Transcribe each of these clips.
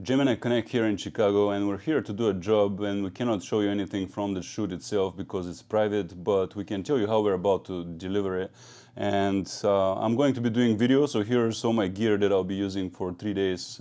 Gemini Connect here in Chicago, and we're here to do a job, and we cannot show you anything from the shoot itself because it's private, but we can tell you how we're about to deliver it. And I'm going to be doing video, so here's all my gear that I'll be using for 3 days,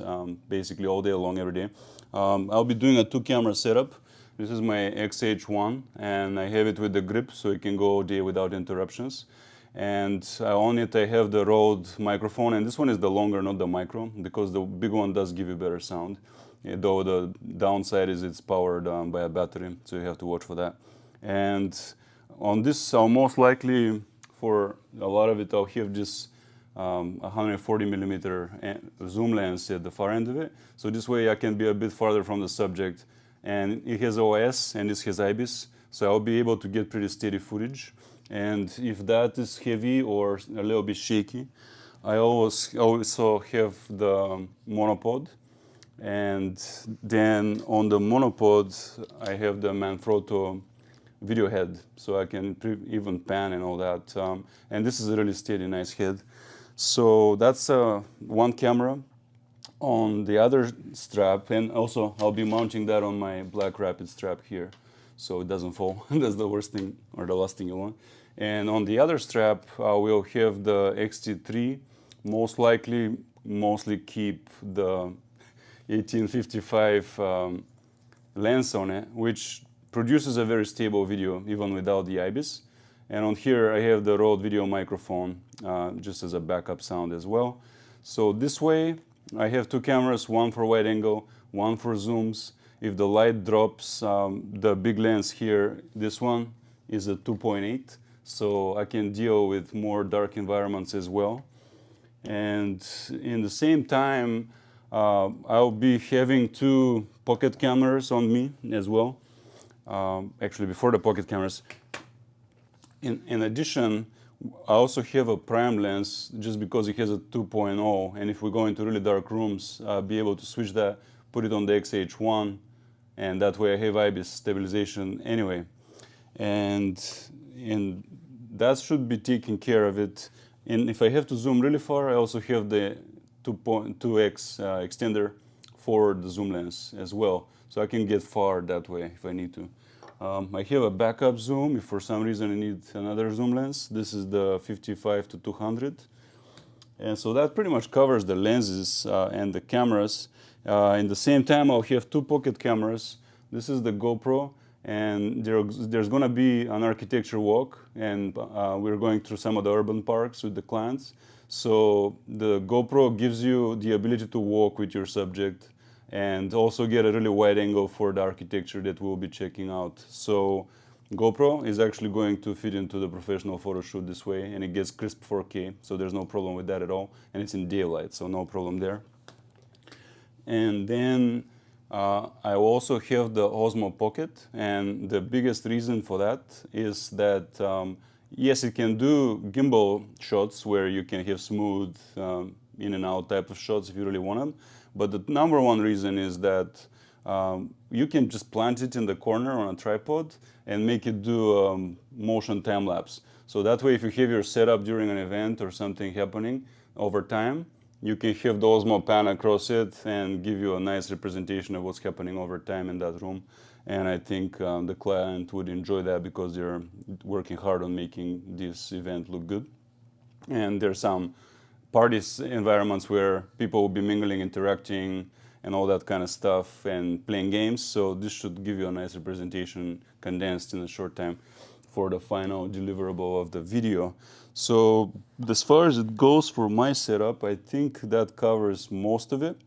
basically all day long, every day. I'll be doing a 2-camera setup. This is my XH1, and I have it with the grip, so it can go all day without interruptions. And on it I have the Rode microphone, and this one is the longer, not the micro, because the big one does give you better sound. Though the downside is it's powered by a battery, so you have to watch for that. And on this, I'll most likely, for a lot of it, I'll have this 140mm zoom lens at the far end of it. So this way I can be a bit farther from the subject. And it has OIS, and this has IBIS, so I'll be able to get pretty steady footage. And if that is heavy or a little bit shaky, I also have the monopod. And then on the monopod, I have the Manfrotto video head, so I can even pan and all that. And this is a really steady, nice head. So that's one camera. On the other strap, and also I'll be mounting that on my black rapid strap here, so it doesn't fall. That's the worst thing, or the last thing you want. And on the other strap, we'll have the X-T3, mostly keep the 1855 lens on it, which produces a very stable video even without the IBIS. And on here I have the Rode video microphone, just as a backup sound as well. So this way I have 2 cameras, one for wide angle, one for zooms. If the light drops, the big lens here, this one is a 2.8, so I can deal with more dark environments as well. And in the same time, I'll be having 2 pocket cameras on me as well. Actually, before the pocket cameras. In addition, I also have a prime lens just because it has a 2.0, and if we go into really dark rooms, I'll be able to switch that, put it on the XH1, and that way I have IBIS stabilization anyway. And that should be taking care of it. And if I have to zoom really far, I also have the 2x extender for the zoom lens as well, so I can get far that way if I need to. I have a backup zoom if for some reason I need another zoom lens. This is the 55-200. And so that pretty much covers the lenses and the cameras. In the same time, I'll have 2 pocket cameras. This is the GoPro, and there's going to be an architecture walk, and we're going through some of the urban parks with the clients. So the GoPro gives you the ability to walk with your subject and also get a really wide angle for the architecture that we'll be checking out. So GoPro is actually going to fit into the professional photo shoot this way, and it gets crisp 4K, so there's no problem with that at all. And it's in daylight, so no problem there. And then I also have the Osmo Pocket, and the biggest reason for that is that yes, it can do gimbal shots where you can have smooth in and out type of shots if you really want them. But the number one reason is that you can just plant it in the corner on a tripod and make it do motion time lapse. So that way, if you have your setup during an event or something happening over time, you can have the Osmo pan across it and give you a nice representation of what's happening over time in that room. And I think the client would enjoy that because they're working hard on making this event look good. And there's some parties environments where people will be mingling, interacting, and all that kind of stuff, and playing games. So this should give you a nice representation condensed in a short time for the final deliverable of the video. So as far as it goes for my setup, I think that covers most of it.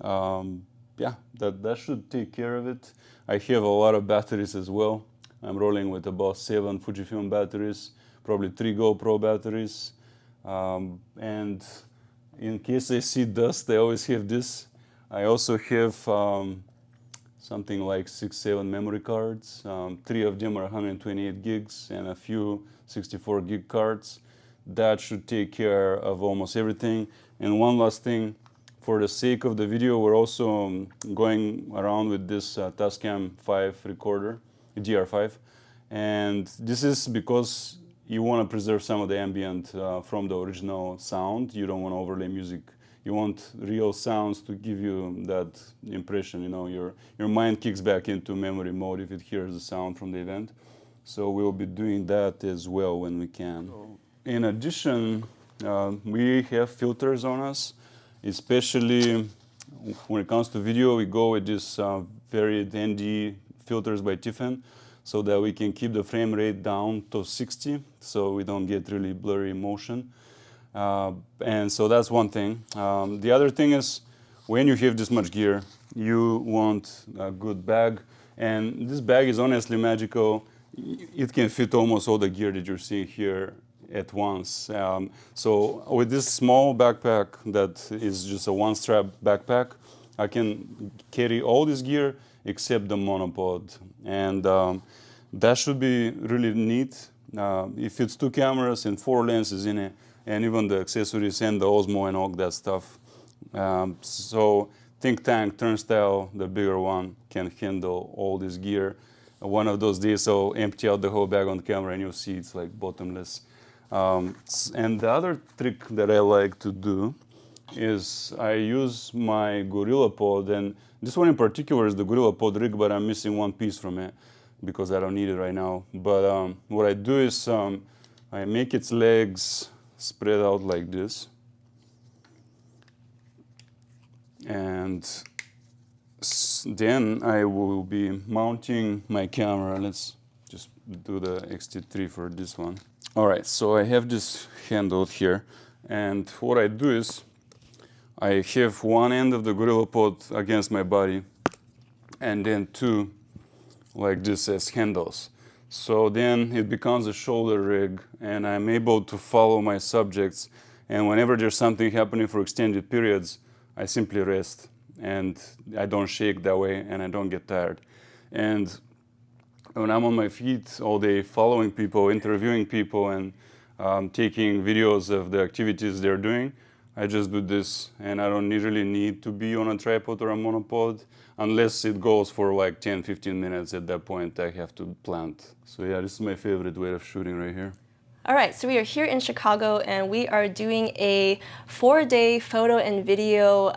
Yeah, that should take care of it. I have a lot of batteries as well. I'm rolling with about 7 Fujifilm batteries, probably 3 GoPro batteries. And in case I see dust, I always have this. I also have something like 6-7 memory cards. 3 of them are 128 gigs and a few 64 gig cards. That should take care of almost everything. And one last thing, for the sake of the video, we're also going around with this Tascam 5 recorder, DR5. And this is because you want to preserve some of the ambient from the original sound. You don't want to overlay music You want real sounds to give you that impression. You know, your mind kicks back into memory mode if it hears the sound from the event. So we'll be doing that as well when we can. In addition, we have filters on us, especially when it comes to video. We go with this varied ND filters by Tiffen, so that we can keep the frame rate down to 60, so we don't get really blurry motion. And so that's one thing. The other thing is, when you have this much gear, you want a good bag. And this bag is honestly magical. It can fit almost all the gear that you're seeing here at once. So with this small backpack that is just a one-strap backpack, I can carry all this gear except the monopod. And that should be really neat. If it's 2 cameras and 4 lenses in it, and even the accessories and the Osmo and all that stuff. So Think Tank Turnstile, the bigger one, can handle all this gear. One of those days I'll empty out the whole bag on camera and you'll see it's like bottomless. And the other trick that I like to do is I use my GorillaPod, and this one in particular is the GorillaPod rig, but I'm missing one piece from it because I don't need it right now. But what I do is I make its legs spread out like this. And then I will be mounting my camera. Let's just do the X-T3 for this one. All right, so I have this handle here. And what I do is I have one end of the GorillaPod against my body and then 2 like this as handles. So then it becomes a shoulder rig and I'm able to follow my subjects. And whenever there's something happening for extended periods, I simply rest and I don't shake that way and I don't get tired. And when I'm on my feet all day following people, interviewing people and taking videos of the activities they're doing, I just do this and I don't really need to be on a tripod or a monopod unless it goes for like 10-15 minutes. At that point I have to plant. So yeah, this is my favorite way of shooting right here. All right, so we are here in Chicago and we are doing a 4-day photo and video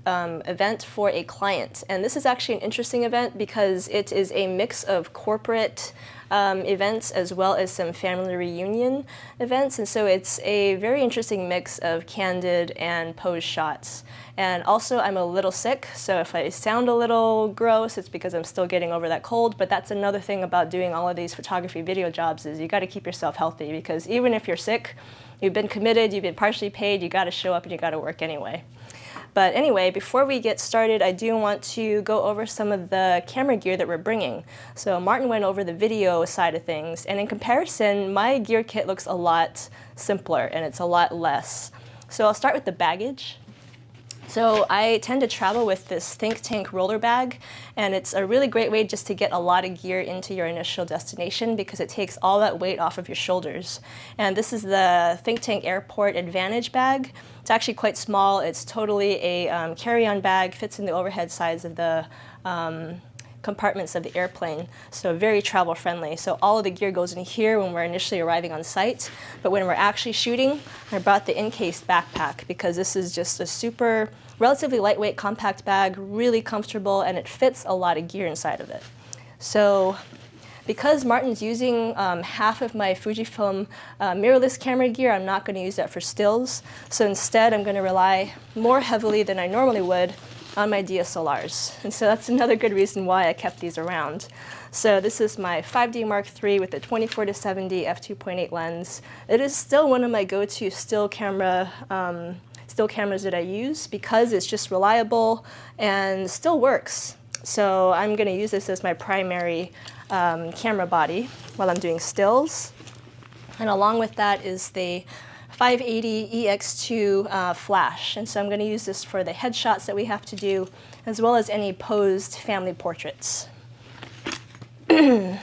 event for a client. And this is actually an interesting event because it is a mix of corporate events as well as some family reunion events. And so it's a very interesting mix of candid and pose shots. And also I'm a little sick, so if I sound a little gross, it's because I'm still getting over that cold. But that's another thing about doing all of these photography video jobs is you got to keep yourself healthy, because even if you're sick, you've been committed, you've been partially paid, you got to show up and you got to work anyway. But anyway, before we get started, I do want to go over some of the camera gear that we're bringing. So Martin went over the video side of things, and in comparison, my gear kit looks a lot simpler and it's a lot less. So I'll start with the baggage. So I tend to travel with this Think Tank roller bag, and it's a really great way just to get a lot of gear into your initial destination because it takes all that weight off of your shoulders. And this is the Think Tank Airport Advantage bag. It's actually quite small. It's totally a carry-on bag, fits in the overhead sides of the compartments of the airplane, so very travel friendly. So all of the gear goes in here when we're initially arriving on site, but when we're actually shooting, I brought the encased backpack because this is just a super, relatively lightweight compact bag, really comfortable, and it fits a lot of gear inside of it. So because Martin's using half of my Fujifilm mirrorless camera gear, I'm not going to use that for stills. So instead, I'm going to rely more heavily than I normally would on my DSLRs. And so that's another good reason why I kept these around. So this is my 5D Mark III with the 24-70 f2.8 lens. It is still one of my go-to still cameras that I use because it's just reliable and still works. So I'm going to use this as my primary camera body while I'm doing stills. And along with that is the 580 EX2 flash, and so I'm going to use this for the headshots that we have to do, as well as any posed family portraits. And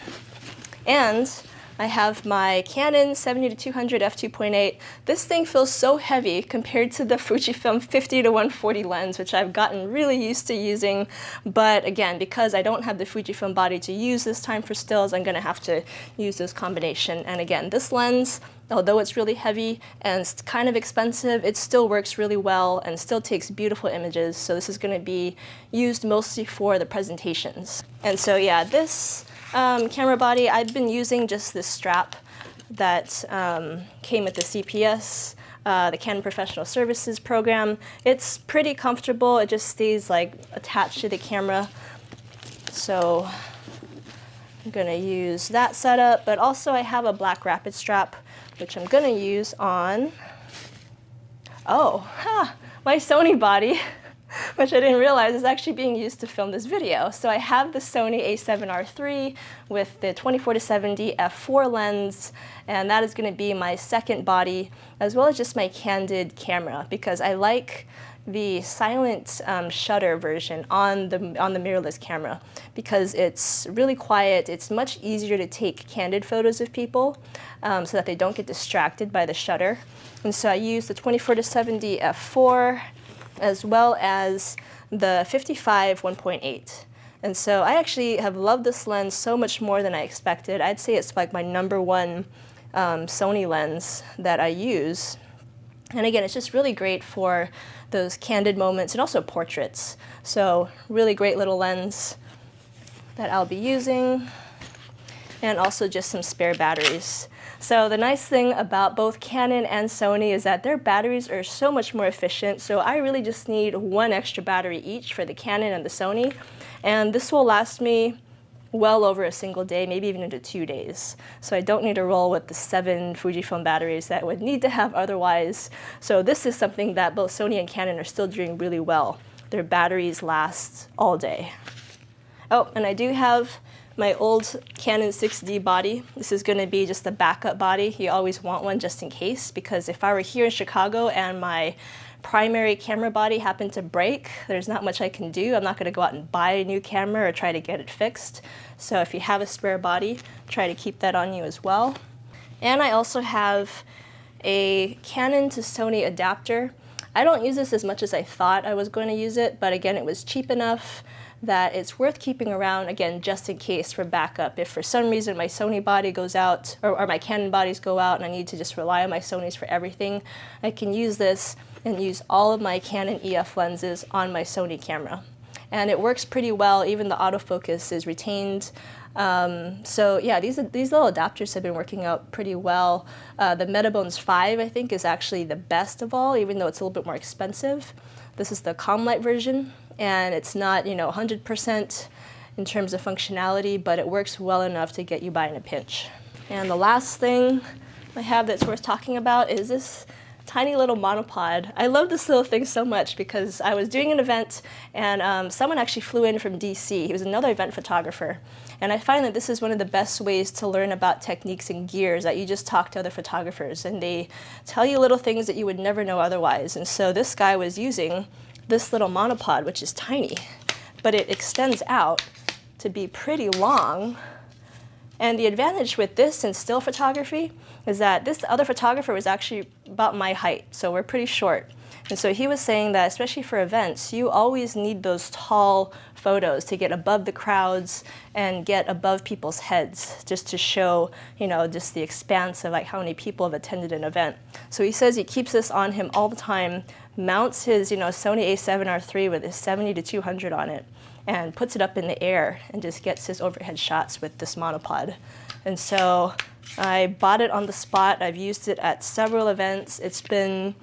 I have my Canon 70-200 f2.8. This thing feels so heavy compared to the Fujifilm 50-140 lens, which I've gotten really used to using. But again, because I don't have the Fujifilm body to use this time for stills, I'm gonna have to use this combination. And again, this lens, although it's really heavy and it's kind of expensive, it still works really well and still takes beautiful images. So this is gonna be used mostly for the presentations. And so yeah, this camera body, I've been using just this strap that came with the CPS, the Canon Professional Services program. It's pretty comfortable. It just stays like attached to the camera. So I'm gonna use that setup, but also I have a black rapid strap, which I'm gonna use on, my Sony body, which I didn't realize is actually being used to film this video. So I have the Sony a7R III with the 24-70 f4 lens, and that is gonna be my second body, as well as just my candid camera, because I like the silent shutter version on the mirrorless camera, because it's really quiet. It's much easier to take candid photos of people so that they don't get distracted by the shutter. And so I use the 24-70 f4 as well as the 55 1.8. And so I actually have loved this lens so much more than I expected. I'd say it's like my #1 Sony lens that I use. And again, it's just really great for those candid moments and also portraits. So really great little lens that I'll be using, and also just some spare batteries. So the nice thing about both Canon and Sony is that their batteries are so much more efficient. So I really just need one extra battery each for the Canon and the Sony. And this will last me well over a single day, maybe even into 2 days. So I don't need to roll with the 7 Fujifilm batteries that I would need to have otherwise. So this is something that both Sony and Canon are still doing really well. Their batteries last all day. Oh, and I do have my old Canon 6D body. This is gonna be just a backup body. You always want one just in case, because if I were here in Chicago and my primary camera body happened to break, there's not much I can do. I'm not gonna go out and buy a new camera or try to get it fixed. So if you have a spare body, try to keep that on you as well. And I also have a Canon to Sony adapter. I don't use this as much as I thought I was going to use it, but again, it was cheap enough that it's worth keeping around, again, just in case for backup. If for some reason my Sony body goes out, or my Canon bodies go out and I need to just rely on my Sonys for everything, I can use this and use all of my Canon EF lenses on my Sony camera. And it works pretty well. Even the autofocus is retained. So yeah, these little adapters have been working out pretty well. The Metabones 5, I think, is actually the best of all, even though it's a little bit more expensive. This is the Comlight version, and it's not, 100% in terms of functionality, but it works well enough to get you by in a pinch. And the last thing I have that's worth talking about is this tiny little monopod. I love this little thing so much because I was doing an event and someone actually flew in from DC. He was another event photographer. And I find that this is one of the best ways to learn about techniques and gears, that you just talk to other photographers and they tell you little things that you would never know otherwise. And so this guy was using this little monopod, which is tiny, but it extends out to be pretty long. And the advantage with this in still photography is that this other photographer was actually about my height, so we're pretty short. And so he was saying that, especially for events, you always need those tall photos to get above the crowds and get above people's heads, just to show, just the expanse of like how many people have attended an event. So he says he keeps this on him all the time, mounts his, Sony a7R III with his 70-200 on it, and puts it up in the air and just gets his overhead shots with this monopod. And so I bought it on the spot. I've used it at several events. It's been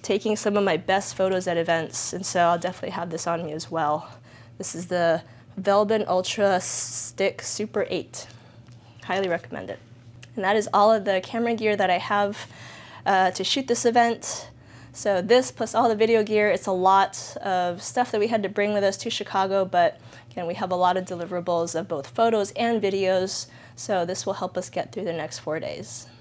taking some of my best photos at events, and so I'll definitely have this on me as well. This is the Velbin Ultra Stick Super 8. Highly recommend it. And that is all of the camera gear that I have to shoot this event. So this plus all the video gear, it's a lot of stuff that we had to bring with us to Chicago, but again, we have a lot of deliverables of both photos and videos, so this will help us get through the next 4 days.